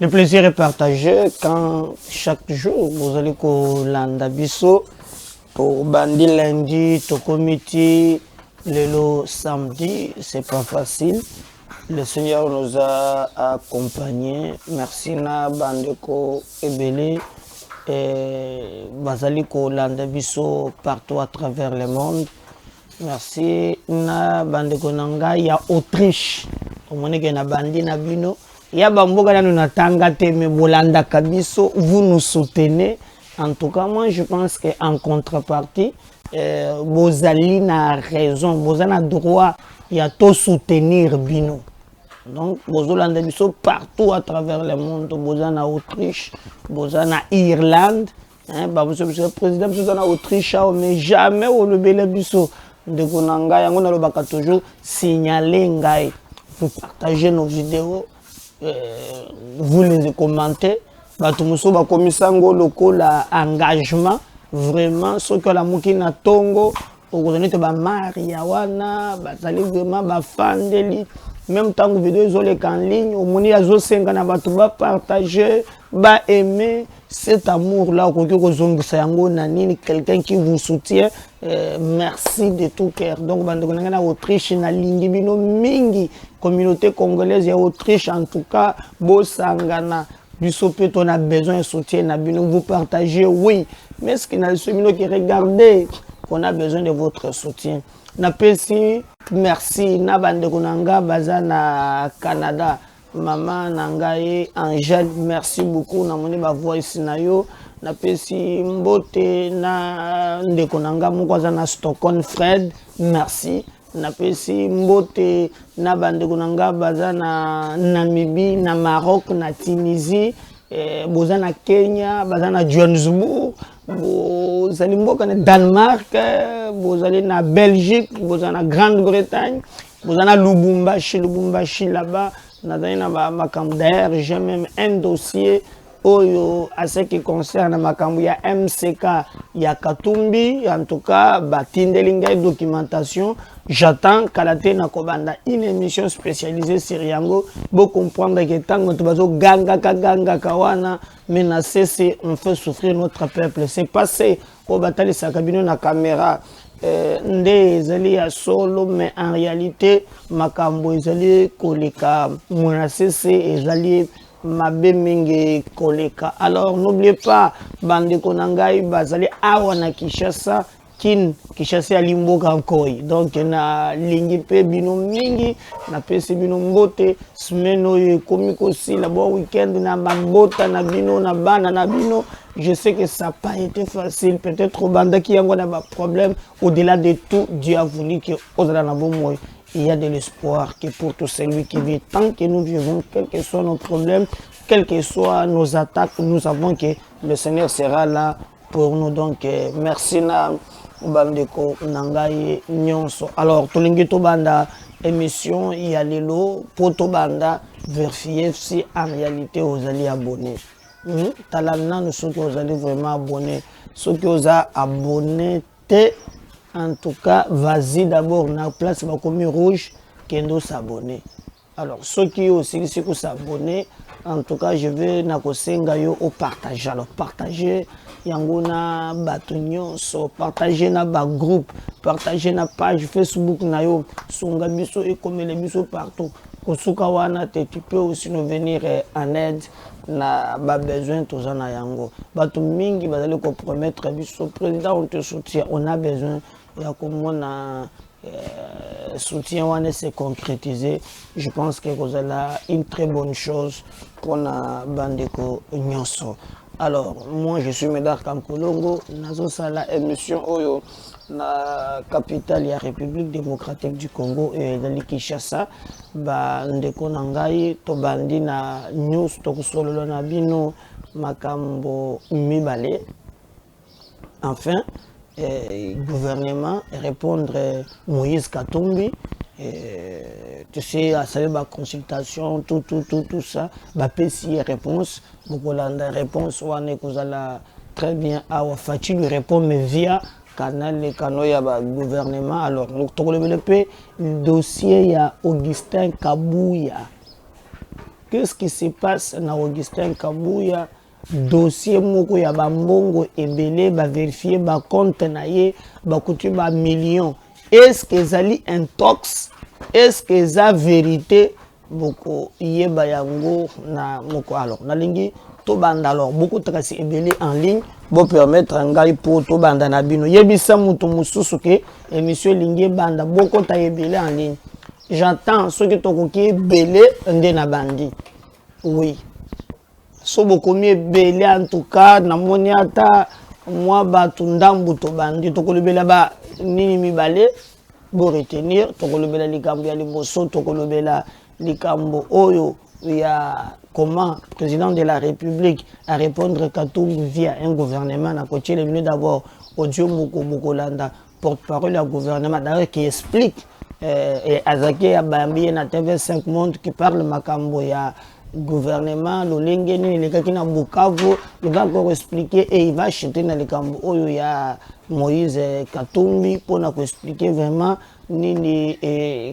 Le plaisir est partagé quand chaque jour vous allez au Landabiso, au Bandi lundi, au comité, le samedi, c'est pas facile. Le Seigneur nous a accompagnés. Merci na Bandeko Ebele et Basaliko Landabiso partout à travers le monde. Merci na Bandeko Nanga, il y a Autriche. Au moment où na Bandi na Bino. Ya bamboka na nous tangate me bolanda kabiso, vous nous soutenez. En tout cas, moi je pense qu'en contrepartie, Bozali n'a raison, Bozali a droit, il y a tout soutenir Bino. Donc, Bozolanda biso partout à travers le monde, Bozali en Autriche, Bozali en Irlande, le président Bozali en Autriche, mais jamais au lebele biso de Konanga, yango na lobaka toujours signaler ngai, vous partagez nos vidéos. Vous les commentez, Batumuso Bakomisango loko la engagement vraiment ce que la mukina tongo okozonete ba Maria wana bazali vraiment ba fandeli même temps vidéo zole en ligne omoni azo senga na batu ba partager ba aimer cet amour là okoki kozongisa yango na nini quelqu'un qui vous soutient merci de tout cœur. Donc bandeko na Autriche na lingi bino mingi communauté congolaise et Autriche en tout cas bosangana biso pe on a besoin de soutien na bino vous partagez oui mais ce qui n'a le qui regardez qu'on a besoin de votre soutien na pesi merci na bandeko nanga baza na Canada maman nangaye Angèle merci beaucoup na moni ba voice na yo na pesi mbote na ndeko nanga moko aza na Stockholm Fred merci na pesi mbote na bandeko nanga baza na Namibie na Maroc na Tunisie boza na Kenya baza na Johannesburg bozali mboka na Danemark bozali na Belgique boza na Grande-Bretagne boza na Lubumbashi là-bas nazali na makambo d'ailleurs j'ai même un dossier oyo à ce qui concerne makambo ya MCK ya Katumbi en tout cas batindeli ngai documentation j'attends Kalate na kobanda une émission spécialisée sur yango pour comprendre que tango to bazo ganga kawana mais na cesse on fait souffrir notre peuple c'est passé au batali sakabino na caméra nde ezali ya solo mais en réalité makambo ezali koleka mona cesse ezali mabe mingi koleka. Alors n'oubliez pas bandeko nangai bazali awa na Kinshasa Kinshasa ya limboka nkoi donc na lingi pe bino mingi na pesi bino mbote semaine oyo ekomi kosila bo weekend na mabota na bino na bana na bino. Je sais que ça n'a pas été facile, peut-être au banda qui a un problème, au-delà de tout, Dieu a voulu que il y a de l'espoir que pour tout celui qui vit, tant que nous vivons, quels que soient nos problèmes, quelles que soient nos attaques, nous savons que le Seigneur sera là pour nous. Donc, merci na bandeko nangai nyonso. Alors, tolingi to banda émission il y a lelo pour to banda vérifier si en réalité vous allez abonner. Talana nous ceux qui vous allez vraiment abonner, ceux qui vous a abonné, en tout cas, vas-y d'abord na place bakomi rouge kendo s'abonner. Alors ceux qui aussi si vous s'abonner, en tout cas je vais na kosenga yo au partager. Alors partager yango na batunyo so partager na ba groupe, partager na page Facebook na yo songa biso et comme les biso partout. Kosuka wana tu peux aussi nous venir en aide na ba besoin tous en yango. Batu mingi bazali ko promettre biso président on te soutient, on a besoin ya comment na soutien wana se concrétiser. Je pense que vous avez une très bonne chose pour na bandeko nyonso. Alors moi je suis Médard Kamkolongo, nazo sala émission oyo na capitale ya République démocratique du Congo et dans Kinshasa ba ndeko nangai to bandi na news to kusolo na bino makambo mibale. Enfin gouvernement répondre Moïse Katumbi tu sais à savoir la consultation tout ça ba pesi réponse beaucoup la réponse on est très bien à Fati lui répond mais via les canaux ya ba gouvernement. Alors tu le dossier ya Augustin Kabouya. Qu'est-ce qui se passe dans Augustin Kabouya? Dossier moko ya bambongo ebele ba vérifier ba compte na ye ba coutu ba millions. Est-ce que zali intox? Est-ce que za vérité boko yeba yango na moko? Alors na lingi to banda, alors beaucoup tracé ebele en ligne pour permettre ngai pour to banda na bino yebisa mutu mususu ke émission lingi banda beaucoup ta ebele en ligne. J'entends ceux qui to koki ebele nde na bandi. Oui. So beaucoup mieux belé en tout cas na moniata moi batu ndambu to bandi to kolobela ba nini mibale bo retenir to kolobela likambo ya liboso to kolobela likambo oyo ya comment président de la République à répondre Katumbi via un gouvernement na côté le mieux d'abord audio moko landa porte-parole du gouvernement d'ailleurs qui explique et Azaki Abambi na TV5 Monde qui parle makambo ya gouvernement, le gars qui n'a Bukavu, il va encore expliquer et il va acheter dans les camps où il y a Moïse Katumbi pour nous expliquer vraiment les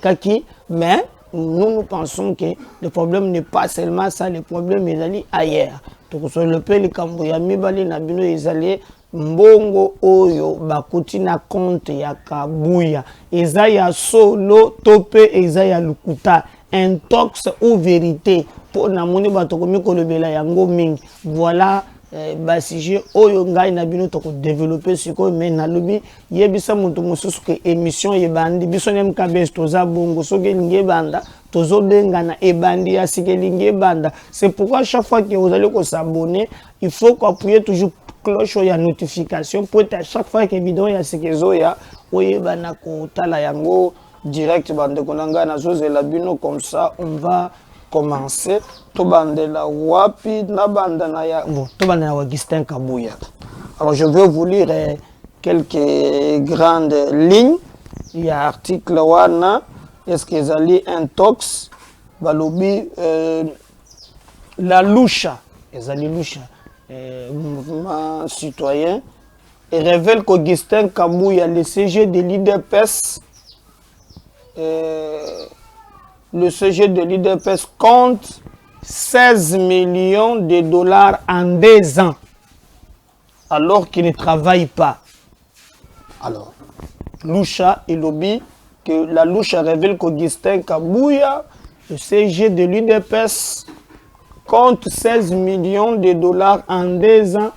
cas qui. Mais nous pensons que le problème n'est pas seulement ça, le problème est allé ailleurs. Donc sur le pays, les camps où il y a Mibali Nabino, ils allaient mbongo oyo bakuti na compte ya Kabuya. Eza ya solo tope eza ya lukuta. Intox ou vérité pour namoni batokomi kolobela yango mingi. Voilà sujet oyo ngai na bino to ko développer siko mais na lobi yebisa mutu mususu ke émission yebandi biso nem kabes toza bongo soki lingi banda tozo benga na ebandi ya sike lingi banda. C'est pourquoi chaque fois que vous allez s'abonner, il faut appuyer toujours cloche ya notification pour être à chaque fois que vidéo ya sike zo ya oyebana ko tala yango direct bande konanga na chose la bino. Comme ça on va commencer to bande la wapi na bande na ya bon to bande na Augustin Kabouya. Alors je vais vous lire quelques grandes lignes. Il y a article wana est-ce que zali intox balobi la loucha ezali loucha mouvement citoyen et révèle qu'Augustin Kabouya le CG de l'IDPS le CG de l'IDPS compte 16 millions de dollars en 2 ans alors qu'il ne travaille pas. Alors, Loucha et Lobby, que la Loucha révèle qu'Augustin Kabouya, le CG de l'IDPS, compte 16 millions de dollars en 2 ans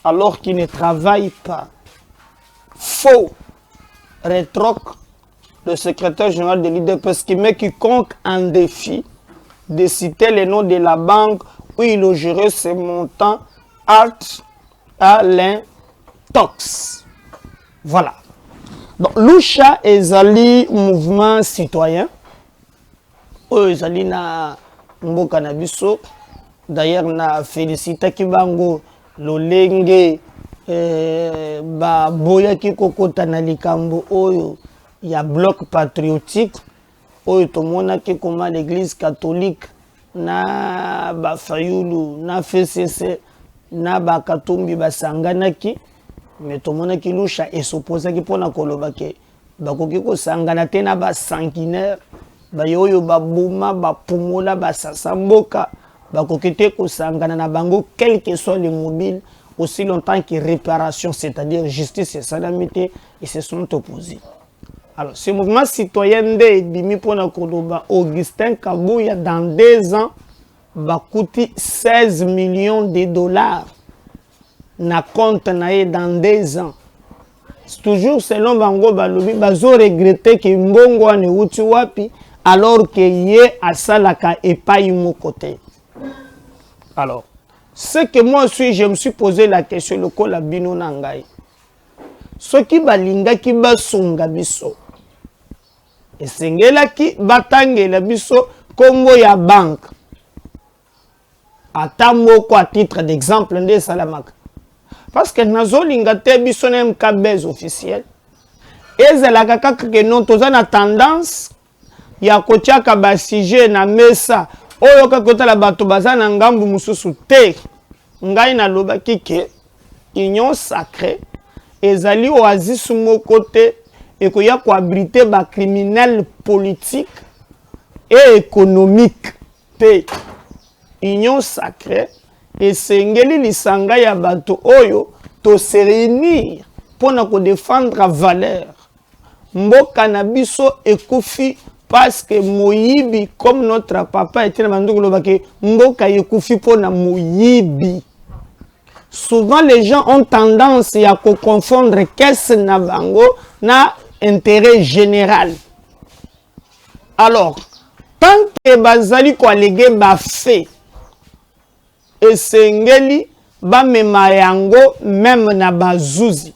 alors qu'il ne travaille pas. Faux. Rétroque le secrétaire général de l'IDPS qui met quiconque en défi de citer le nom de la banque où il logerait ses montants à l'intox. Voilà. Donc, Loucha ezali mouvement citoyen. Ezali na mboka na biso. D'ailleurs, na félicité Kibango lolenge ba boya ki kokota na likambo oyo. Il y a bloc patriotique oyo tomona ki koma l'église catholique na ba fayulu na FCC na ba Katumbi basanganaki mais tomona ki Loucha et s'opposa ki pona koloba ke bakoki ko sangana te na ba sanguinaire ba yoyo ba buma ba pumola ba sasamboka bakoki te ko sangana na bango quel que soit le mobile aussi longtemps que réparation, c'est-à-dire justice et salamité, ils se sont opposés. Alors, ce mouvement citoyen de Bimi Pona Kodoba, Augustin Kabouya, dans 2 ans, va coûter 16 millions de dollars. Na compte nae dans 2 ans. C'est toujours selon Bango Balobi, bazo regretter que Mbongo ane uti wapi, alors que yé asalaka et pas mon côté. Alors, ce que moi aussi, je me suis posé la question, le ko la bino nangai. Ce qui balinga ki basunga biso. Et sengela ki batange la biso Congo ya banque. Atambo ko à titre d'exemple nde Salamaka. Parce que nazo linga te biso na mkabez officiel. Ezela kaka ke non toza na tendance ya kotiaka ba sujet na mesa. Oyo kakota la bato baza na ngambu mususu te. Ngai na loba kike union sacrée ezali oasis moko te ekoya koabrite ba criminel politique et économique te. Union sacrée esengeli lisanga ya bato oyo to se réunir pour na ko défendre valeur. Mboka na biso ekufi parce que moyibi comme notre papa était na bandoko lobake mboka ekufi pour na moyibi. Souvent les gens ont tendance à confondre qu'est-ce na bango na intérêt général. Alors, tant que bazali ko alléguer ba fait esengeli ba mema yango même na bazuzi.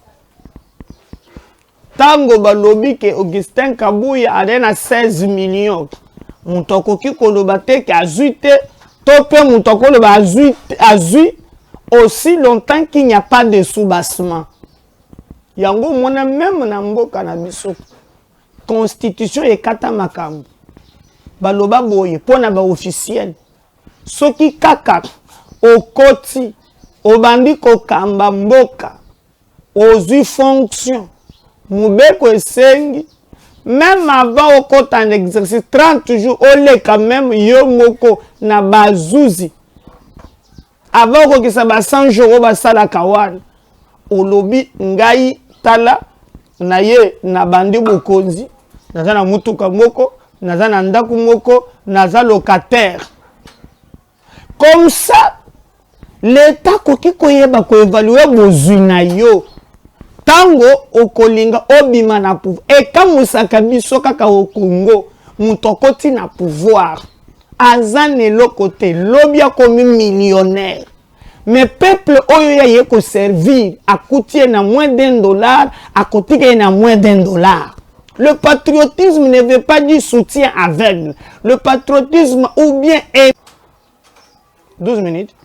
Tango balobi ke Augustin Kabuya a 16 millions. Moutoko ki koloba te ke azuite, tope moutoko loba azuite aussi longtemps qu'il n'y a pas de soubassement. Yango mona même na mboka na biso. Constitution et kata makambo. Baloba boye pona ba officiel. Soki kaka okoti obandi ko kamba mboka ozui fonction. Moubeko esengi, même avant au côté en exercice, 30 jours, on est quand même yomoko na bazuzi. Avant que ça va 100 jours, ba sala kawan. Au lobby, ngai tala, na ye na bandi bokonzi, naza na mutuka moko, naza na ndaku moko, naza locataire. Comme ça, l'État koki koyeba ko évaluer bozui na yo. Tango okolinga obima na pouvoir. Et quand musaka biso kaka au Congo, mutokoti na pouvoir. Azane lo côté, lobia comme millionnaire. Mais peuple oyo ya yeko servir, à coûter na moins $1, à coûter na moins $1. Le patriotisme ne veut pas dire soutien aveugle. Le patriotisme ou bien est 12 minutes.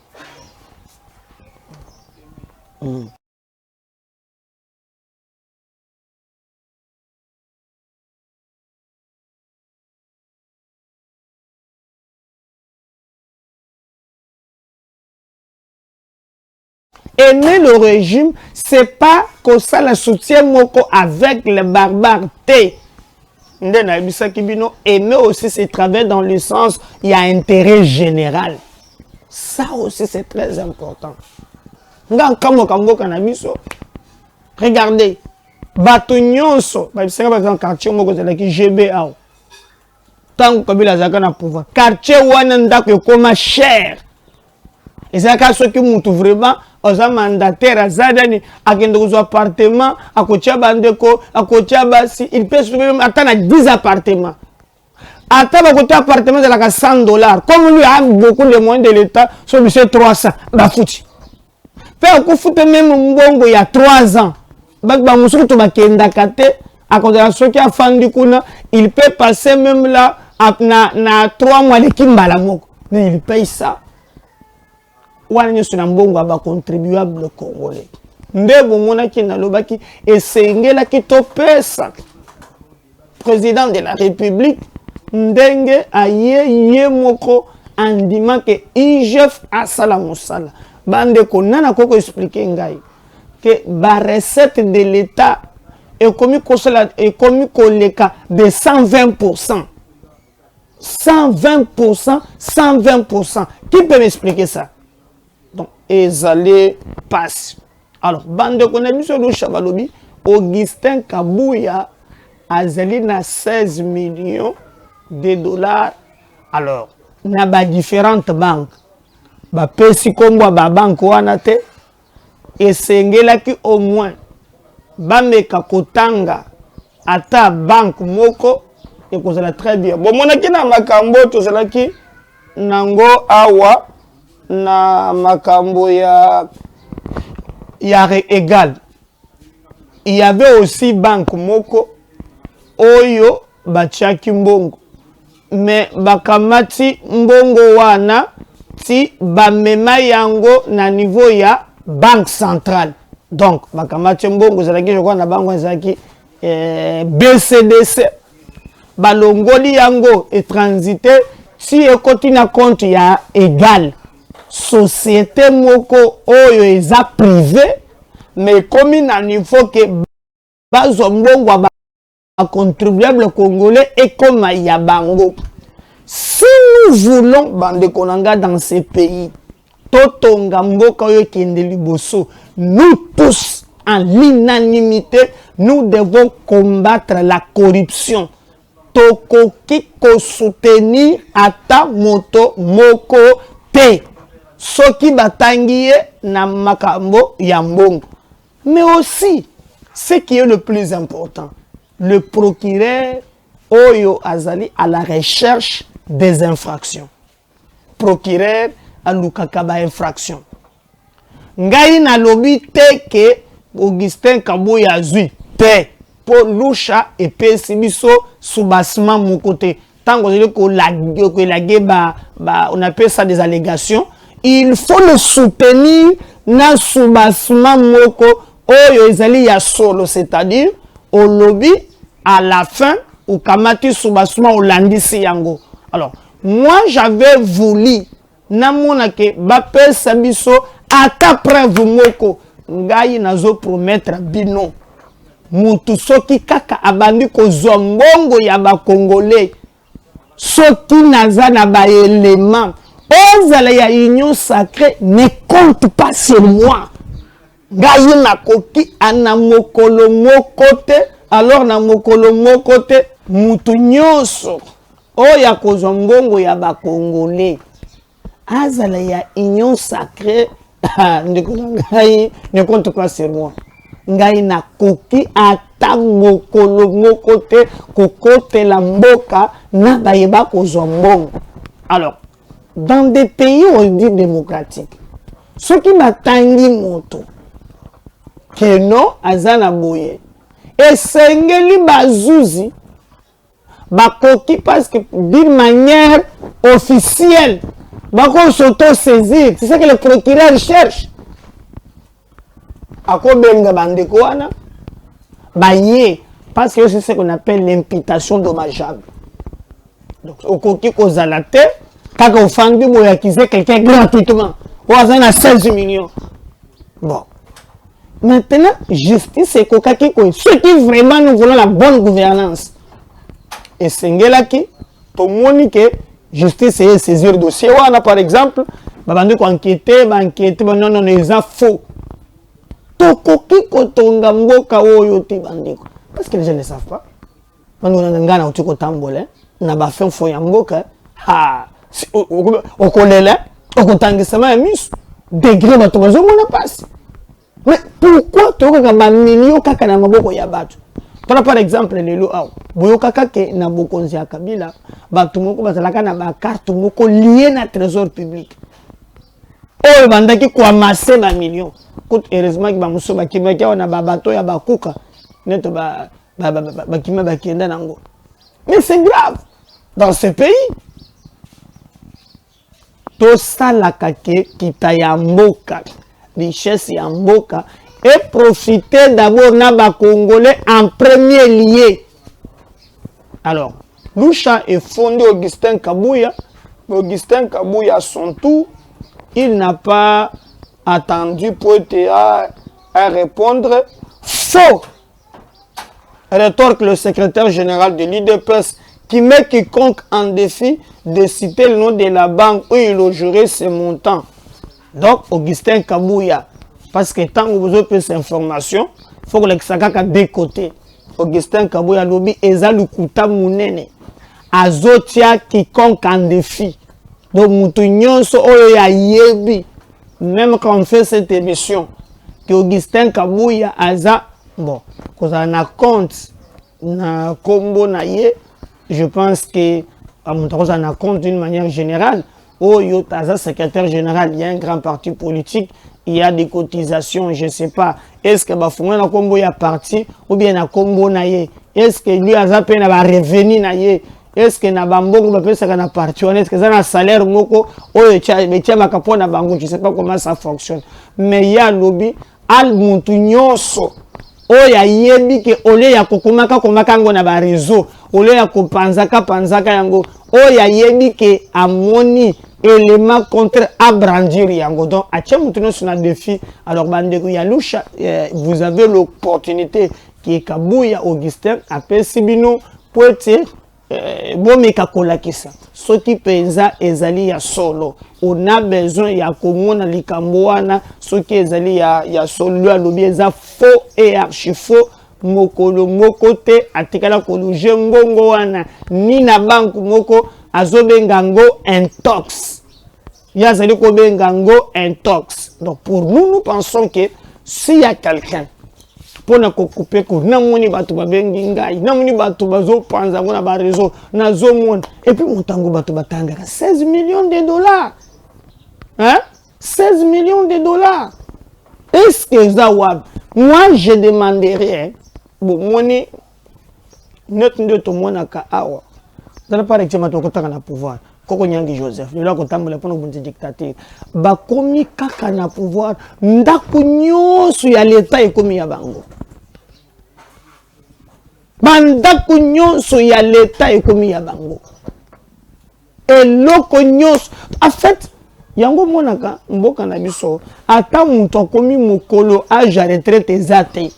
Aimer le régime, c'est pas que ça la soutient moko avec les barbares. Aimer aussi, c'est travailler dans le sens, il y a intérêt général. Ça aussi, c'est très important. Regardez, bato nyonso, par exemple, quartier moko zelaki GBA. Tant que Kabila zaka na pouvoir, quartier wana ndako ekoma cher. Et ça quand ceux qui montent vraiment aux mandataires azadani akende ko appartement akotia bandeko akotia basi il peut se même attendre 10 appartements. Attends côté appartement de la $100 comme lui a beaucoup de moyens de l'état sur monsieur 300 ba fouti. Fait ko foutu même mbongo il y a 3 ans. Ba musuku to bakenda kate akote la soki afandi kuna il peut passer même là na 3 mois de kimbala moko. Mais il paye ça. Wana sur mbongo aba contribuable congolais. Ndebo mona ki na lobaki esengela ki topesa président de la République ndenge aye moko andima ke IGF asala musala. Bande ko nana koko expliquer ngai que ba recette de l'État est commis koleka de 120%. 120%, 120%. Qui peut m'expliquer ça? Donc, ezali passe. Alors, bande konabiso do Chabalobi, Augustin Kabuya azali na 16 millions de $. Alors, na ba différentes banques. Ba pesi kombo ba banque wana te esengelaki au moins bameka kotanga ata banque moko ekozala très bien. Bon monaki na makambo tozalaki nango awa na makambo ya égal. Il y avait aussi banque moko oyo bachaki mbongo. Mais bakamati mbongo wana ti bamema yango na niveau ya banque centrale. Donc bakamati mbongo zalaki je crois na banque zalaki BCDC. Balongoli yango et transité si ekoti na compte ya égal. Société moko oyo eza privé mais comme il niveau que bazombo contribuable congolais et comme Yabango. Si nous voulons bande konanga dans ces pays, totonga mboka oyo kende liboso, nous tous en l'unanimité, nous devons combattre la corruption. Tokoki ko soutenir ata moto moko te. Soki batangiye na makambo ya mbongo. Mais aussi, ce qui est le plus important, le procureur Oyo Azali à la recherche des infractions. Procureur à Lukakaba infraction. Ngai na lobi te ke Augustin Kabuya zui te pour Lusha et Pesibiso soubassement mon côté. Tant qu'on on appelle ça des allégations, il faut le soutenir na soubassement moko Oyo Azali ya solo, c'est-à-dire au lobby à la fin ou kamati soubassement au landisi yango. Alors, moi j'avais voulu namona ke bape sabiso ata preuve moko ngai nazo promettre bino mutu soki kaka abandi ko zombongo ya ba congolais soki naza na ba élément ezala ya union sacrée ne compte pas sur moi ngai nakoki ana mokolo mokote alors na mokolo mokote mutu nyonso oya ko zombongo ya ba congolais azala ya union sacrée ne compte pas sur moi. Ngai na koki ata mokolo mokote kokote la mboka na bayeba ko zombongo. Alors, dans des pays on dit démocratiques, ceux qui batangi moto que non azana boye et sengeli bazuzi bakoki parce que d'une manière officielle bako s'auto-saisir. C'est ça que le procureur cherche. Ako benga bandeko wana baye parce que c'est ce qu'on appelle l'imputation dommageable. Donc au koki kozala te kaka ofandi mo accuser quelqu'un gratuitement. Ou azana 16 millions. Bon. Maintenant, justice et kokaki ko ceux qui vraiment nous voulons la bonne gouvernance. Et sengelaki to monike justice et saisir dossier. Wana par exemple, babande ko enquêter, non, ils ont faux. Tokoki kotonga mboka oyo te bandeko. Parce que les gens ne savent pas. Manu ngana utiko tambole, na ba fin fo ya mboka, ha, okolela, okotangisa misu, degré bato bazo mona passe. Mais pourquoi tokoka ba millions kaka na maboko ya bato? Par exemple, les lois, boyokaka ke na bokonzi ya Kabila, bato moko bazalaka na ba carte moko lié na trésor public. Oh, bandaki ko amasser ba millions. Heureusement que bamuso bakimaki na ba bato ya bakuka. Neto bakima bakenda nango. Mais c'est grave dans ce pays. Tout ça la kake kita ya mboka, richesse ya mboka. Et profiter d'abord na ba Congolais en premier lieu. Alors, Lusha est fondé Augustin Kabuya. Augustin Kabuya, à son tour, il n'a pas attendu pour à répondre. Faux! Rétorque le secrétaire général de l'IDPS qui met quiconque en défi de citer le nom de la banque où il logerait ses montants. Donc, Augustin Kabuya. Parce que tant que vous avez ces informations, il faut que les sakaka de côté. Augustin Kabuya lobi ezalukuta munene. Azotia quiconque en défi. Donc mutu nyonso oyo ya yebi. Même quand on fait cette émission, que Augustin Kabuya aza bon, qu'on a compte na combo na ye, je pense que on a compte d'une manière générale. Oh yo taza secrétaire général, il y a un grand parti politique. Il y a des cotisations, je ne sais pas. Est-ce que Bafunga na combo ya parti ou bien na combo na ye? Est-ce que lui a zappé na ba revenu na ye? Est-ce que na bamboko ba pesa na parti? Est-ce que ça na salaire moko oyo tia makapo na bango? Je ne sais pas comment ça fonctionne. Mais il y a lobby al muntu nyonso oya yebi ke ole ya kokumaka komaka ngo na ba réseau, ole ya kopanzaka yango oya yebi ke amoni élément contre abrandir yango. Donc à tiens maintenant sur un défi. Alors bandeko yalusha, vous avez l'opportunité qui est Kabouya Augustin après Sibino poete bomeka kolakisa. Ce qui pensa ezali ya solo. On a besoin ya komona likambo wana ce qui ezali ya solo alobi eza faux et archi faux. Mokolo mokote atikala koluje ngongo wana ni na banku moko azobengango intox. Yazali ko bengango intox. Donc pour nous, nous pensons que s'il y a quelqu'un pour ne couper que namoni batu babengi ngai namoni batu bazo panza ngona ba réseau na zomon et puis mutango batu batanga 16 millions de dollars. Hein? 16 millions de dollars. Est-ce que ça wa moi je demanderais bon moni net de to mona ka awa. Dans par exemple to kotaka na pouvoir. Koko Nyangi Joseph, le lako tambole pour nous dictateur. Ba komi kaka na pouvoir, ndaku nyonso ya l'état ekomi ya bango. Bandaku nyonso ya l'état ekomi ya bango. Et loko nyonso, en fait, yango monaka mboka na biso, ata mutu akomi mokolo âge à retraite ezate.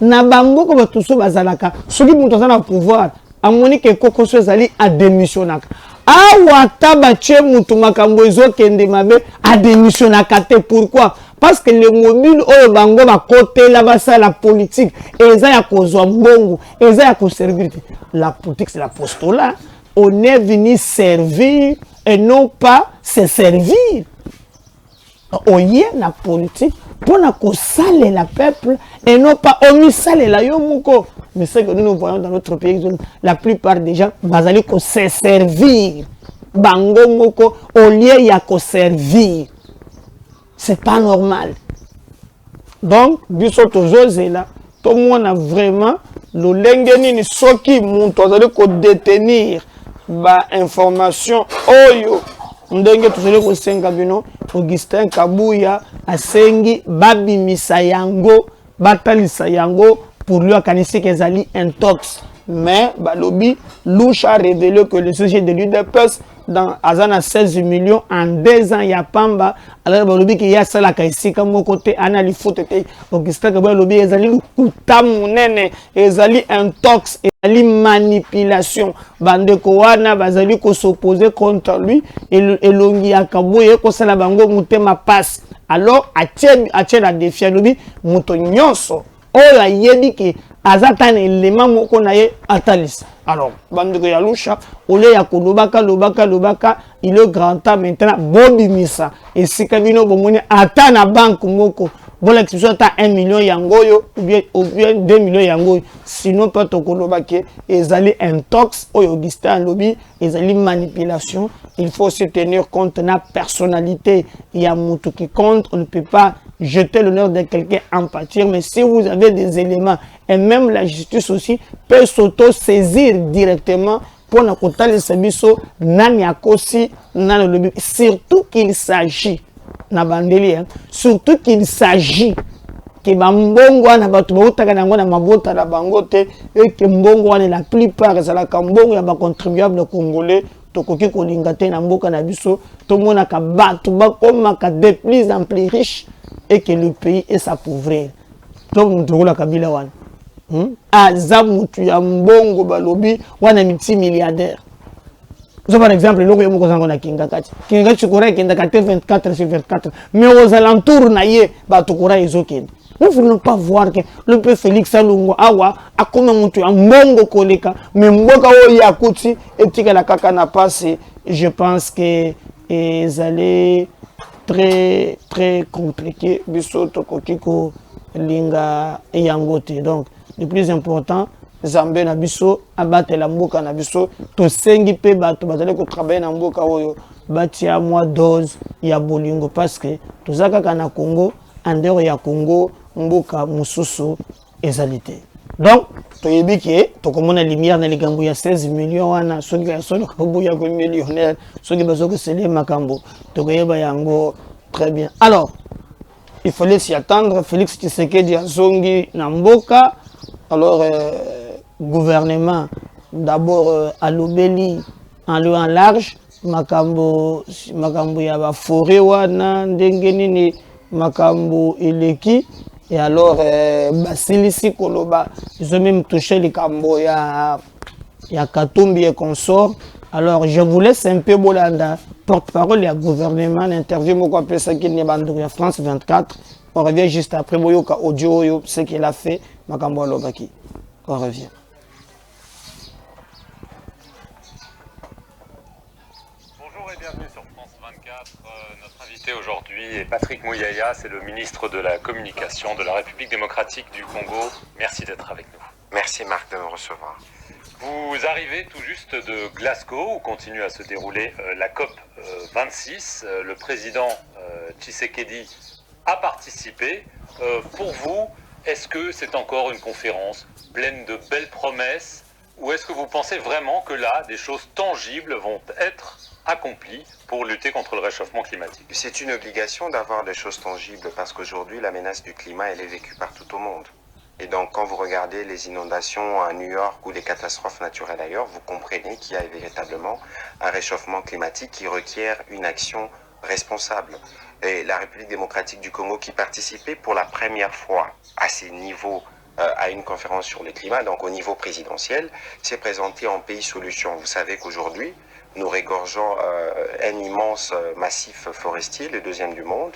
Na bango ko batuso bazalaka, soki mutu azana pouvoir, amoni ke koko so ezali a démissionnaka. Awa tabache mutu makambo ezokende mabe a démissionnaka te. Pourquoi? Parce que le mobile oyo bango ba côté là bas la politique eza ya kozwa mbongo, eza ya ko servir. La politique c'est l'apostolat. On est venu servir et non pas se servir. Oye la politique pour na ko sale la peuple et non pas omi sale la yo muko. Mais c'est que nous voyons dans notre pays, la plupart des gens, bazali ko se servir. Bango moko, au lieu ya ko servir. C'est pas normal. Donc, biso tozoze là, tout le monde a vraiment le lengeni ni soki monto azali ko détenir ba information oyo. Ndenge tozali ko senga bino Augustin Kabouya asengi babi misayango, batalisa yango pour lui akanisi kezali intox. Mais balobi Louche a révélé que le sujet de l'UDPS dans Azana 16 millions en 2 ans ya pamba. Alors balobi ki ya sala kaisika mo côté anali fotete Augustin Kabouya lobi ezali lukuta munene ezali intox ezali manipulation bandeko wana bazali ko s'opposer contre lui et longi ya Kabouya ko sala bango mutema passe. Alors atie la défi lobi muto nyonso oyo ayebi ke azatan élément moko na ye atalis. Alors bandeko ya Lusha ole ya kolobaka lobaka il est grand temps maintenant bobimisa et sikabino bomoni ata na banque moko voilà que ce soit 1 million yangoyo ou bien 2 millions yangoyo sinon pas to kolobake ezali intox oyo Augustin lobby ezali manipulation. Il faut se tenir compte de la personnalité. Il y a mutu qui compte. On ne peut pas jeter l'honneur de quelqu'un en pâtir. Mais si vous avez des éléments, et même la justice aussi, peut s'auto-saisir directement pour ne pas les services, surtout qu'il s'agit, surtout qu'il s'agit que mbongo wana batu bautaka nango na mabota na bangote et que mbongo wana la plupart ezala ka mbongo ya ba contribuable congolais tokoki kolinga te na mboka na biso tomona ka batu bakoma ka de plus en plus riche et que le pays est s'appauvrir. Donc mutokola kabila wana azamu tu ya mbongo balobi wana multimilliardaire. So par exemple, le Royaume Kozango na Kingakati. Kingakati Kura Kindakate 24 sur 24. Mais aux alentours naie Batukura Izokid. Nous ne voulons pas voir que le peuple Félix Salungo Awa a comme un mbongo koleka, mais mboka o yakuti et tika la kaka na passé. Je pense que ils allaient très compliqué. Bisoto kokiko linga e yangote. Donc le plus important Zambé na biso abate la mboka na biso to sengi pe bato bazale ko travailler na mboka oyo batia moi dose ya bolingo parce que tozaka kana Congo en dehors ya Congo mboka mususu ezalité. Donc to yebiki to komona lumière na likambo ya 16 millions wana soki ya solo ko ya ko millionnaire soki bazoko sele makambo to koyeba yango très bien. Alors il fallait s'y attendre. Félix Tshisekedi azongi na mboka. Alors gouvernement d'abord à l'obéli en long en large makambo ya ba forêt wana ndenge nini makambo eleki. Et alors basilisi koloba ils ont même touché les kambo ya Katumbi et consort. Alors je vous laisse un peu bolanda porte-parole et gouvernement l'interview moko pesa qui n'est bandou ya France 24. On revient juste après boyoka audio ce qu'il a fait makambo lobaki. On revient. Bonjour et bienvenue sur France 24. Notre invité aujourd'hui est Patrick Muyaya, c'est le ministre de la Communication de la République démocratique du Congo. Merci d'être avec nous. Merci Marc de me recevoir. Vous arrivez tout juste de Glasgow où continue à se dérouler la COP 26. Le président Tshisekedi a participé. Pour vous, est-ce que c'est encore une conférence pleine de belles promesses ou est-ce que vous pensez vraiment que là, des choses tangibles vont être accomplies pour lutter contre le réchauffement climatique? C'est une obligation d'avoir des choses tangibles parce qu'aujourd'hui, la menace du climat, elle est vécue partout au monde. Et donc, quand vous regardez les inondations à New York ou les catastrophes naturelles ailleurs, vous comprenez qu'il y a véritablement un réchauffement climatique qui requiert une action responsable. Et la République démocratique du Congo qui participait pour la première fois à ces niveaux à une conférence sur le climat, donc au niveau présidentiel, s'est présentée en pays solution. Vous savez qu'aujourd'hui, nous régorgeons un immense massif forestier, le deuxième du monde,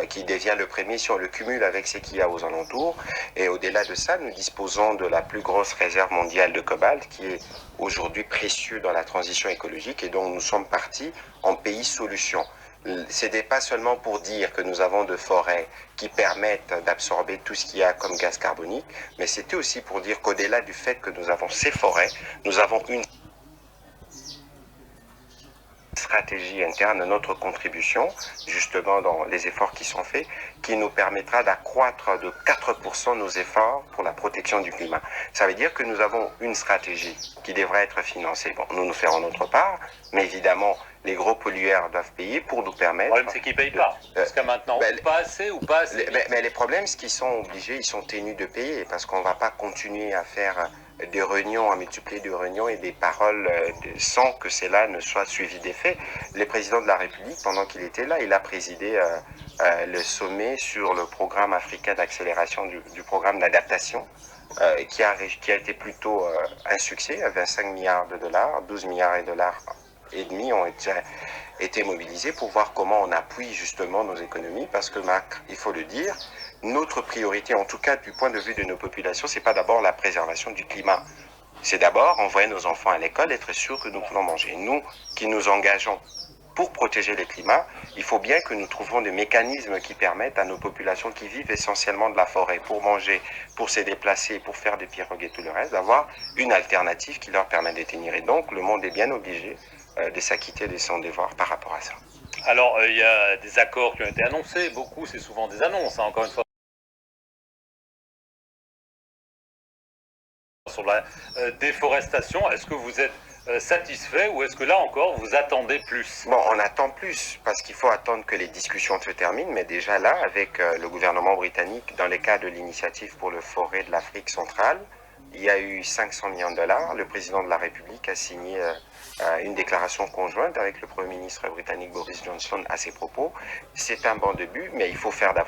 qui devient le premier si on le cumule avec ce qu'il y a aux alentours. Et au-delà de ça, nous disposons de la plus grosse réserve mondiale de cobalt, qui est aujourd'hui précieux dans la transition écologique, et donc nous sommes partis en pays solution. Ce n'est pas seulement pour dire que nous avons de forêts qui permettent d'absorber tout ce qu'il y a comme gaz carbonique, mais c'était aussi pour dire qu'au-delà du fait que nous avons ces forêts, nous avons une stratégie interne, notre contribution, justement dans les efforts qui sont faits, qui nous permettra d'accroître de 4% nos efforts pour la protection du climat. Ça veut dire que nous avons une stratégie qui devrait être financée. Bon, nous ferons notre part, mais évidemment, les gros pollueurs doivent payer pour nous permettre... Le problème, c'est qu'ils ne payent pas. Jusqu'à maintenant, pas assez ou pas assez. Mais les problèmes, c'est qu'ils sont obligés, ils sont tenus de payer, parce qu'on ne va pas continuer à faire des réunions, à multiplier des réunions et des paroles sans que cela ne soit suivi des faits. Le président de la République, pendant qu'il était là, il a présidé le sommet sur le programme africain d'accélération du programme d'adaptation, qui a été plutôt un succès, à 25 milliards de dollars, 12 milliards de dollars et demi ont été mobilisés pour voir comment on appuie justement nos économies, parce que Marc, il faut le dire, notre priorité, en tout cas du point de vue de nos populations, c'est pas d'abord la préservation du climat. C'est d'abord envoyer nos enfants à l'école, être sûr que nous pouvons manger. Nous qui nous engageons pour protéger le climat, il faut bien que nous trouvions des mécanismes qui permettent à nos populations qui vivent essentiellement de la forêt pour manger, pour se déplacer, pour faire des pirogues et tout le reste, d'avoir une alternative qui leur permet d'éteindre. Et donc, le monde est bien obligé de s'acquitter de son devoir par rapport à ça. Alors, il y a des accords qui ont été annoncés, beaucoup, c'est souvent des annonces, hein, encore une fois. Sur la déforestation, est-ce que vous êtes satisfait ou est-ce que là encore vous attendez plus? Bon, on attend plus parce qu'il faut attendre que les discussions se terminent, mais déjà là, avec le gouvernement britannique, dans le cadre de l'initiative pour le forêt de l'Afrique centrale, il y a eu 500 millions de dollars. Le président de la République a signé une déclaration conjointe avec le Premier ministre britannique Boris Johnson à ses propos. C'est un bon début, mais il faut faire davantage.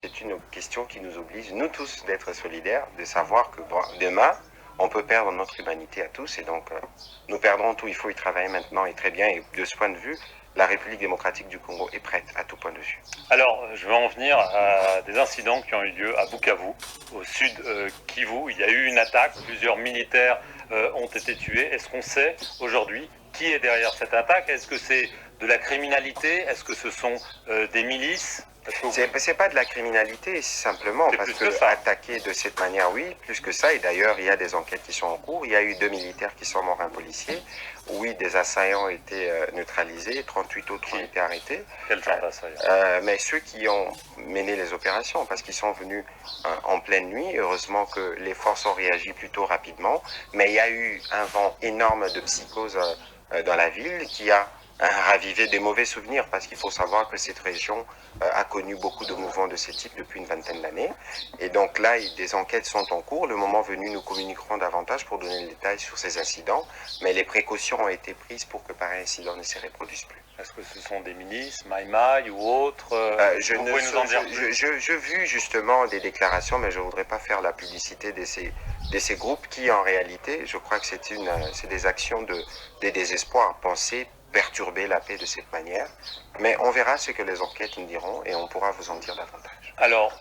C'est une question qui nous oblige, nous tous, d'être solidaires, de savoir que bon, demain, on peut perdre notre humanité à tous, et donc nous perdrons tout. Il faut y travailler maintenant, et très bien. Et de ce point de vue, la République démocratique du Congo est prête à tout point de vue. Alors, je vais en venir à des incidents qui ont eu lieu à Bukavu, au sud Kivu. Il y a eu une attaque, plusieurs militaires ont été tués. Est-ce qu'on sait aujourd'hui qui est derrière cette attaque? Est-ce que c'est de la criminalité? Est-ce que ce sont des milices? C'est pas de la criminalité, simplement parce que attaquer de cette manière, oui, plus que ça. Et d'ailleurs, il y a des enquêtes qui sont en cours. Il y a eu 2 militaires qui sont morts, un policier. Oui, des assaillants ont été neutralisés, 38 autres ont été arrêtés. Quel genre d'assaillants? Mais ceux qui ont mené les opérations, parce qu'ils sont venus en pleine nuit. Heureusement que les forces ont réagi plutôt rapidement. Mais il y a eu un vent énorme de psychose dans la ville qui a raviver des mauvais souvenirs, parce qu'il faut savoir que cette région a connu beaucoup de mouvements de ce type depuis une vingtaine d'années. Et donc là, des enquêtes sont en cours. Le moment venu, nous communiquerons davantage pour donner le détail sur ces incidents, mais les précautions ont été prises pour que pareil incident ne se reproduise plus. Est-ce que ce sont des milices, Maïmaï ou autres Je vu justement des déclarations, mais je ne voudrais pas faire la publicité de ces groupes qui, en réalité, je crois que c'est des actions de désespoir, penser perturber la paix de cette manière. Mais on verra ce que les enquêtes nous diront et on pourra vous en dire davantage. Alors,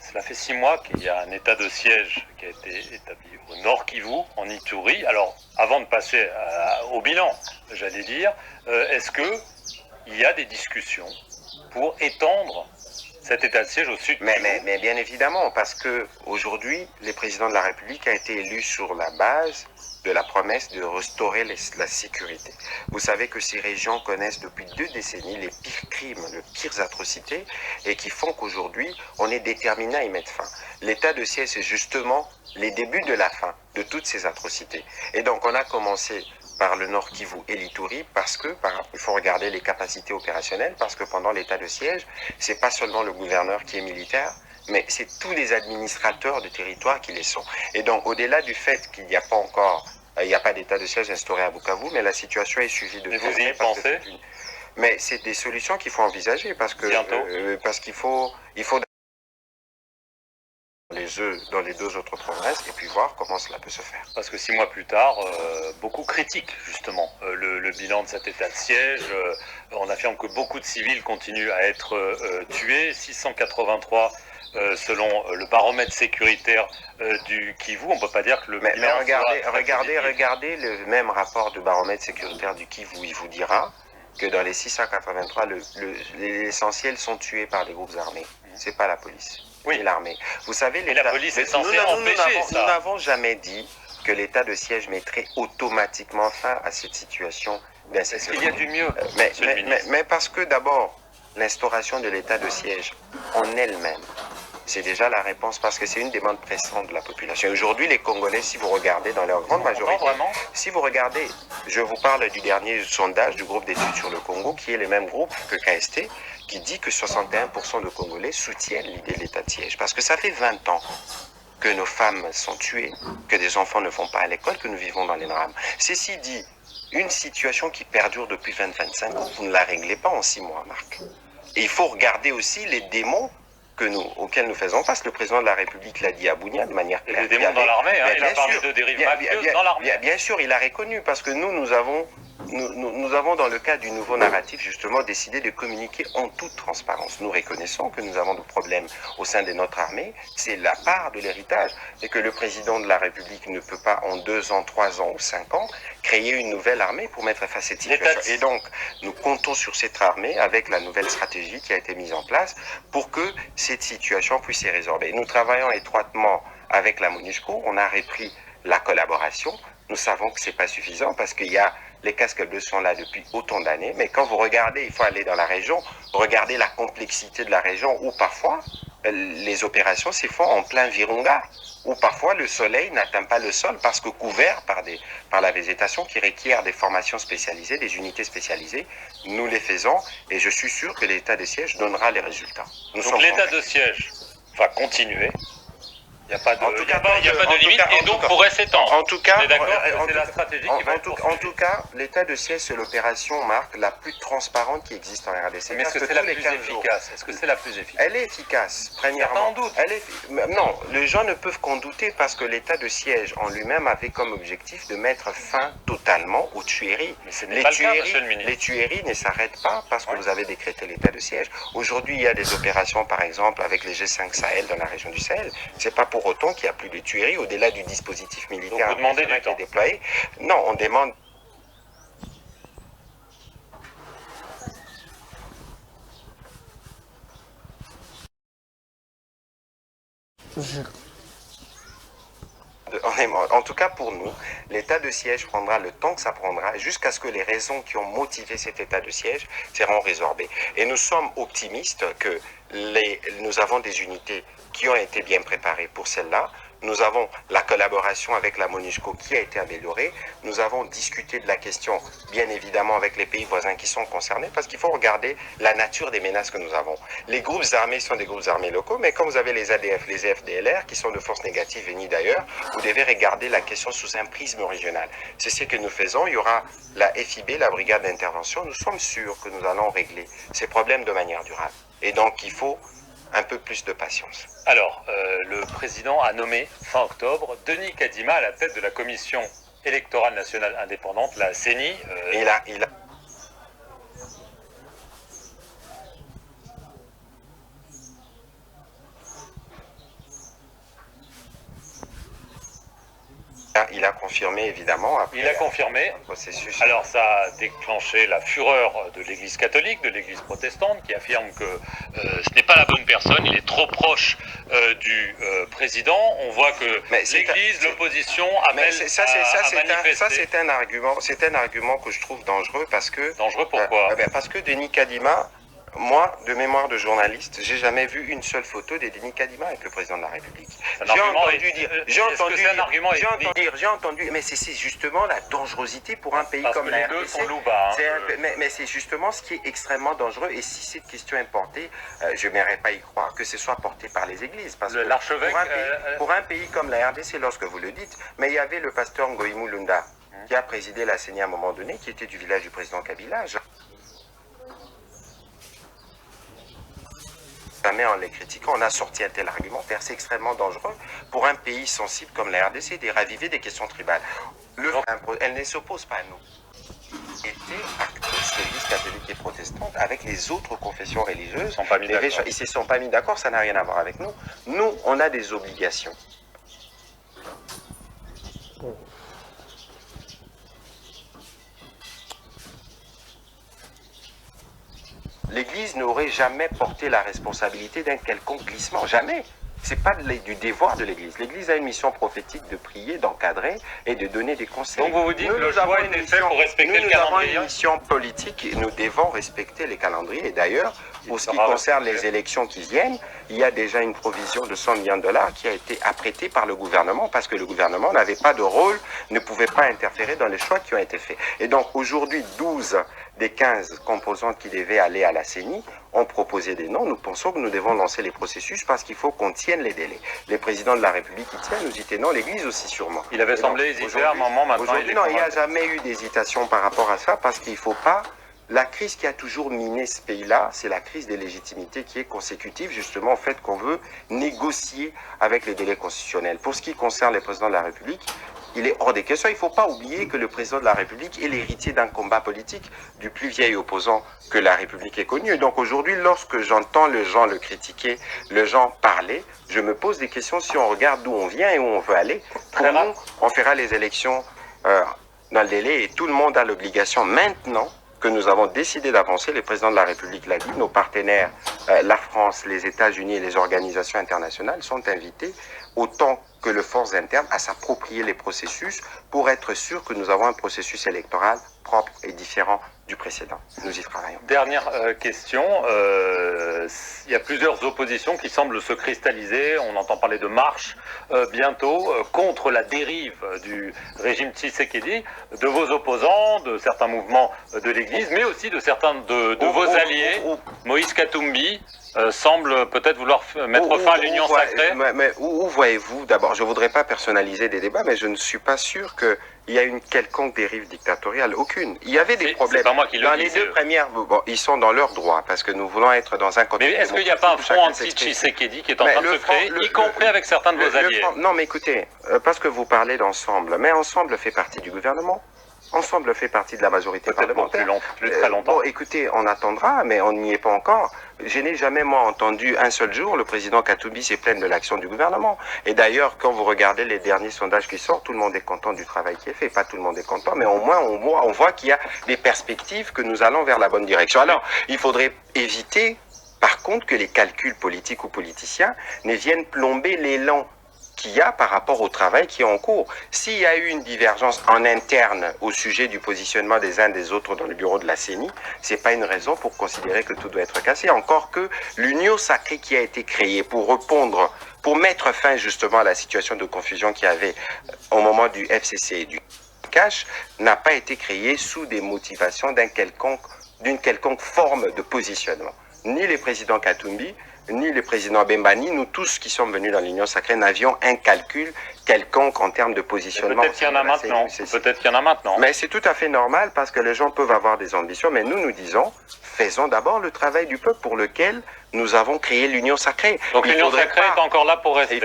cela fait 6 mois qu'il y a un état de siège qui a été établi au Nord Kivu, en Ituri. Alors, avant de passer au bilan, j'allais dire, est-ce qu'il y a des discussions pour étendre cet état de siège au sud? Mais bien évidemment, parce qu'aujourd'hui, le président de la République a été élu sur la base de la promesse de restaurer la sécurité. Vous savez que ces régions connaissent depuis 2 décennies les pires crimes, les pires atrocités, et qui font qu'aujourd'hui, on est déterminé à y mettre fin. L'état de siège, c'est justement les débuts de la fin de toutes ces atrocités. Et donc, on a commencé par le Nord Kivu et l'Ituri, parce que, il faut regarder les capacités opérationnelles, parce que pendant l'état de siège, c'est pas seulement le gouverneur qui est militaire, mais c'est tous les administrateurs de territoire qui les sont. Et donc, au-delà du fait qu'il n'y a pas encore, il n'y a pas d'état de siège instauré à Bukavu, mais la situation est suivie de près. Vous y pensez? Mais c'est des solutions qu'il faut envisager, parce qu'il faut les œufs dans les 2 autres provinces et puis voir comment cela peut se faire. Parce que 6 mois plus tard, beaucoup critiquent justement le bilan de cet état de siège. On affirme que beaucoup de civils continuent à être tués, 683 selon le baromètre sécuritaire du Kivu. On ne peut pas dire que le bilan regardez le même rapport de baromètre sécuritaire du Kivu, il vous dira que dans les 683, l'essentiel sont tués par des groupes armés. C'est pas la police. Oui, l'armée. Vous savez, la police est censée empêcher ça. Nous n'avons jamais dit que l'état de siège mettrait automatiquement fin à cette situation d'insécurité. Est-ce qu'il y a du mieux, mais parce que d'abord, l'instauration de l'état de siège en elle-même, c'est déjà la réponse, parce que c'est une demande pressante de la population. Aujourd'hui, les Congolais, si vous regardez dans leur grande majorité, si vous regardez, je vous parle du dernier sondage du groupe d'études sur le Congo, qui est le même groupe que KST, qui dit que 61% de Congolais soutiennent l'idée de l'état de siège. Parce que ça fait 20 ans que nos femmes sont tuées, que des enfants ne vont pas à l'école, que nous vivons dans les drames. Ceci dit, une situation qui perdure depuis 20-25 ans, vous ne la réglez pas en 6 mois, Marc. Et il faut regarder aussi les démons auxquels nous faisons face. Le président de la République l'a dit à Bounia de manière claire. Les démons dans l'armée, il a parlé de dérives mafieuses dans l'armée. Bien sûr, il a reconnu, parce que nous avons dans le cadre du nouveau narratif justement décidé de communiquer en toute transparence. Nous reconnaissons que nous avons des problèmes au sein de notre armée, c'est la part de l'héritage, et que le président de la République ne peut pas en 2 ans, 3 ans ou 5 ans créer une nouvelle armée pour mettre face à cette situation. Et donc, nous comptons sur cette armée avec la nouvelle stratégie qui a été mise en place pour que cette situation puisse se résorber. Nous travaillons étroitement avec la MONUSCO, on a repris la collaboration. Nous savons que ce n'est pas suffisant parce qu'il y a les casques bleus sont là depuis autant d'années, mais quand vous regardez, il faut aller dans la région, regardez la complexité de la région où parfois les opérations se font en plein Virunga, où parfois le soleil n'atteint pas le sol parce que couvert par la végétation qui requiert des formations spécialisées, des unités spécialisées. Nous les faisons et je suis sûr que l'état de siège donnera les résultats. Donc l'état de siège va continuer. Il n'y a pas de limite et donc pourrait s'étendre. En tout cas, c'est la stratégie qui va être poursuivie. En tout cas, l'état de siège, c'est l'opération, Marc, la plus transparente qui existe en RDC. Mais est-ce que c'est la plus efficace? Est-ce que c'est la plus efficace? Elle est efficace, premièrement. Non, les gens ne peuvent qu'en douter parce que l'état de siège en lui-même avait comme objectif de mettre fin totalement aux tueries. Mais ce n'est pas le cas, monsieur le ministre. Les tueries ne s'arrêtent pas parce que vous avez décrété l'état de siège. Aujourd'hui, il y a des opérations, par exemple, avec les G5 Sahel dans la région du Sahel. C'est pas pour autant qu'il n'y a plus de tueries au-delà du dispositif militaire. Donc vous demandez du temps. Déployé. Non, on demande. En tout cas pour nous, l'état de siège prendra le temps que ça prendra jusqu'à ce que les raisons qui ont motivé cet état de siège seront résorbées. Et nous sommes optimistes que nous avons des unités qui ont été bien préparées pour celle-là. Nous avons la collaboration avec la MONUSCO qui a été améliorée. Nous avons discuté de la question, bien évidemment, avec les pays voisins qui sont concernés, parce qu'il faut regarder la nature des menaces que nous avons. Les groupes armés sont des groupes armés locaux, mais comme vous avez les ADF, les FDLR, qui sont de forces négatives venues d'ailleurs, vous devez regarder la question sous un prisme régional. C'est ce que nous faisons. Il y aura la FIB, la brigade d'intervention. Nous sommes sûrs que nous allons régler ces problèmes de manière durable. Et donc, il faut un peu plus de patience. Alors, le président a nommé fin octobre Denis Kadima à la tête de la commission électorale nationale indépendante, la CENI. Il a Il a confirmé, évidemment. Après, il a confirmé. Un processus. Alors, ça a déclenché la fureur de l'Église catholique, de l'Église protestante, qui affirme que ce n'est pas la bonne personne, il est trop proche du président. On voit que l'Église, l'opposition appelle à manifester. Ça, c'est un argument que je trouve dangereux parce que... Dangereux pourquoi parce que Denis Kadima... Moi, de mémoire de journaliste, j'ai jamais vu une seule photo de Denis Kadima avec le président de la République. J'ai entendu, mais c'est justement la dangerosité pour un pays comme la RDC. Mais c'est justement ce qui est extrêmement dangereux. Et si cette question est portée, je n'aimerais pas y croire que ce soit porté par les églises. Parce que pour un pays comme la RDC, lorsque vous le dites, mais il y avait le pasteur Ngoïmou Lunda qui a présidé la CENI à un moment donné, qui était du village du président Kabila. Jamais en les critiquant, on a sorti un tel argumentaire. C'est extrêmement dangereux pour un pays sensible comme la RDC de raviver des questions tribales. Elle ne s'oppose pas à nous. Était actrice de l'Église catholique et protestante avec les autres confessions religieuses. Ils ne se sont pas mis d'accord, ça n'a rien à voir avec nous. Nous, on a des obligations. L'Église n'aurait jamais porté la responsabilité d'un quelconque glissement, jamais. Ce n'est pas du devoir de l'Église. L'Église a une mission prophétique de prier, d'encadrer et de donner des conseils. Donc vous vous dites que le choix était fait pour respecter le calendrier. Nous avons une mission politique et nous devons respecter les calendriers. Et d'ailleurs, pour ce qui concerne les élections qui viennent, il y a déjà une provision de 100 millions de dollars qui a été apprêtée par le gouvernement parce que le gouvernement n'avait pas de rôle, ne pouvait pas interférer dans les choix qui ont été faits. Et donc aujourd'hui, 12 des 15 composantes qui devaient aller à la CENI ont proposé des noms. Nous pensons que nous devons lancer les processus parce qu'il faut qu'on tienne les délais. Les présidents de la République y tiennent, nous y tenons, l'Église aussi sûrement. Il avait semblé hésiter à un moment, maintenant il est non, il n'y a jamais eu d'hésitation par rapport à ça parce qu'il ne faut pas... La crise qui a toujours miné ce pays-là, c'est la crise des légitimités qui est consécutive justement au fait qu'on veut négocier avec les délais constitutionnels. Pour ce qui concerne les présidents de la République, il est hors des questions. Il ne faut pas oublier que le président de la République est l'héritier d'un combat politique du plus vieil opposant que la République ait connu. Donc aujourd'hui, lorsque j'entends les gens le critiquer, les gens parler, je me pose des questions si on regarde d'où on vient et où on veut aller. Pour nous, on fera les élections dans le délai et tout le monde a l'obligation maintenant que nous avons décidé d'avancer. Le président de la République l'a dit, nos partenaires, la France, les États-Unis et les organisations internationales sont invités autant que les forces internes à s'approprier les processus pour être sûr que nous avons un processus électoral propre et différent du précédent. Nous y travaillons. Dernière question, il y a plusieurs oppositions qui semblent se cristalliser, on entend parler de marche bientôt contre la dérive du régime Tshisekedi, de vos opposants, de certains mouvements de l'Église, mais aussi de certains de vos alliés. Moïse Katumbi semble peut-être vouloir mettre fin à l'union sacrée. Mais où voyez-vous, d'abord, je ne voudrais pas personnaliser des débats, mais je ne suis pas sûr qu'il y a une quelconque dérive dictatoriale, aucune. Il y avait des problèmes. C'est pas moi qui le dis. Dans les deux premières, bon, ils sont dans leur droit, parce que nous voulons être dans un contexte. Mais est-ce qu'il n'y a pas un front anti-Tshisekedi qui est en train de se créer, y compris avec certains de vos alliés? Non, mais écoutez, parce que vous parlez d'ensemble, mais ensemble fait partie du gouvernement. Ensemble fait partie de la majorité parlementaire. Plus très longtemps. Bon, écoutez, on attendra, mais on n'y est pas encore. Je n'ai jamais, moi, entendu un seul jour le président Katumbi se plaindre de l'action du gouvernement. Et d'ailleurs, quand vous regardez les derniers sondages qui sortent, tout le monde est content du travail qui est fait. Pas tout le monde est content, mais au moins, on voit qu'il y a des perspectives, que nous allons vers la bonne direction. Alors, il faudrait éviter, par contre, que les calculs politiques ou politiciens ne viennent plomber l'élan qu'il y a par rapport au travail qui est en cours. S'il y a eu une divergence en interne au sujet du positionnement des uns des autres dans le bureau de la CENI, ce n'est pas une raison pour considérer que tout doit être cassé. Encore que l'union sacrée qui a été créée pour répondre, pour mettre fin justement à la situation de confusion qu'il y avait au moment du FCC et du cash, n'a pas été créée sous des motivations d'une quelconque forme de positionnement. Ni les présidents Katumbi, ni le président Bembani, nous tous qui sommes venus dans l'Union sacrée n'avions un calcul quelconque en termes de positionnement. Peut-être qu'il y en a maintenant. Peut-être qu'il y en a maintenant. Mais c'est tout à fait normal parce que les gens peuvent avoir des ambitions. Mais nous disons, faisons d'abord le travail du peuple pour lequel nous avons créé l'Union sacrée. Donc l'Union sacrée est encore là pour rester.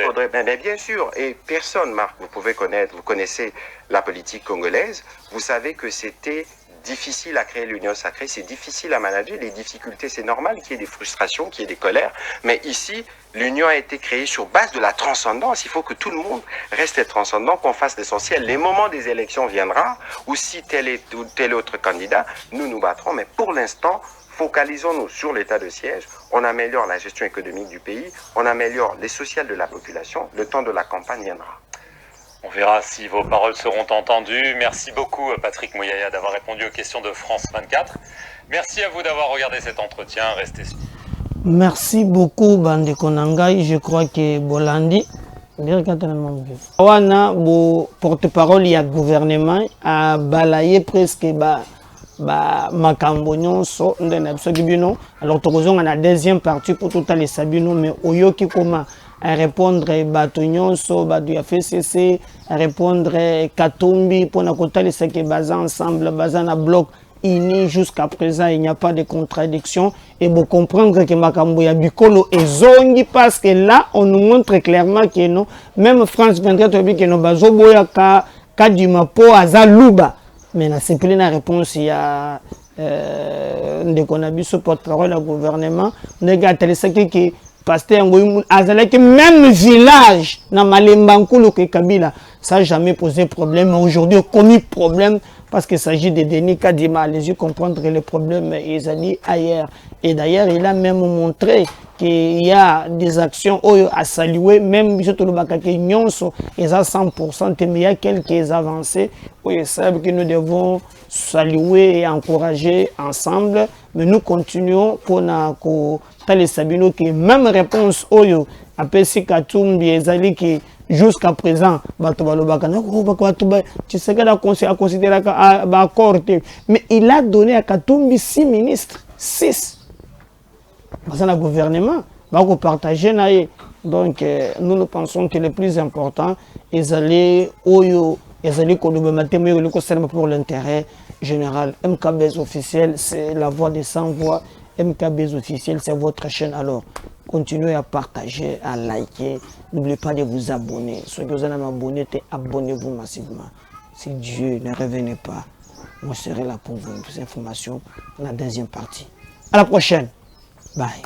Mais bien sûr. Et personne, Marc, vous connaissez la politique congolaise. Vous savez que c'était difficile à créer l'union sacrée, c'est difficile à manager, les difficultés, c'est normal qu'il y ait des frustrations, qu'il y ait des colères, mais ici, l'union a été créée sur base de la transcendance, il faut que tout le monde reste transcendant, qu'on fasse l'essentiel. Les moments des élections viendra, ou si tel ou tel autre candidat, nous nous battrons, mais pour l'instant, focalisons-nous sur l'état de siège, on améliore la gestion économique du pays, on améliore les sociales de la population, le temps de la campagne viendra. On verra si vos paroles seront entendues. Merci beaucoup Patrick Mouyaya d'avoir répondu aux questions de France 24. Merci à vous d'avoir regardé cet entretien. Restez suivis. Merci beaucoup Bande Konangai. Je crois que Bolandi, wana bo porte-parole du gouvernement a balayé presque makambo nyonso ndena biso bino. Alors tokozonga na deuxième partie pour tout les sabino mais oyoki koma à répondre bato nyonso batu ya FCC, à répondre Katumbi pour na kota les saki baza ensemble baza na bloc ini jusqu'à présent il n'y a pas de contradiction et vous comprendre que makambo ya bikolo ezongi parce que là on nous montre clairement que non même France 24 que no bazo boya ka du mapo azaluba mais na c'est plein la réponse il y a ndeko na biso porte-parole du gouvernement ndeka telesaki que pasteur Ngoïmou azalaki même village na Malembankulu que Kabila ça n'a jamais posé problème mais aujourd'hui commis problème parce qu'il s'agit de Denis Kadima les yeux comprendre que les problèmes ils allaient ailleurs et d'ailleurs il a même montré qu'il y a des actions à saluer même si tout le bakake nyonso ils à 100% mais il y a quelques avancées oui savent que nous devons saluer et encourager ensemble mais nous continuons pour les Sabino qui même réponse oyo après si Katumbi ezali qui jusqu'à présent tu sais qu'elle a considéré mais il a donné à Katumbi 6 ministres 6 dans le gouvernement va partager donc nous pensons que le plus important est d'aller oyo pour l'intérêt général. MKBS officiel c'est la voix des sans voix. MKBS officiel, c'est votre chaîne. Alors, continuez à partager, à liker. N'oubliez pas de vous abonner. Ceux qui vous en abonné, abonnez-vous massivement. Si Dieu ne revenait pas, moi je serai là pour vous. Plus d'informations dans la deuxième partie. À la prochaine. Bye.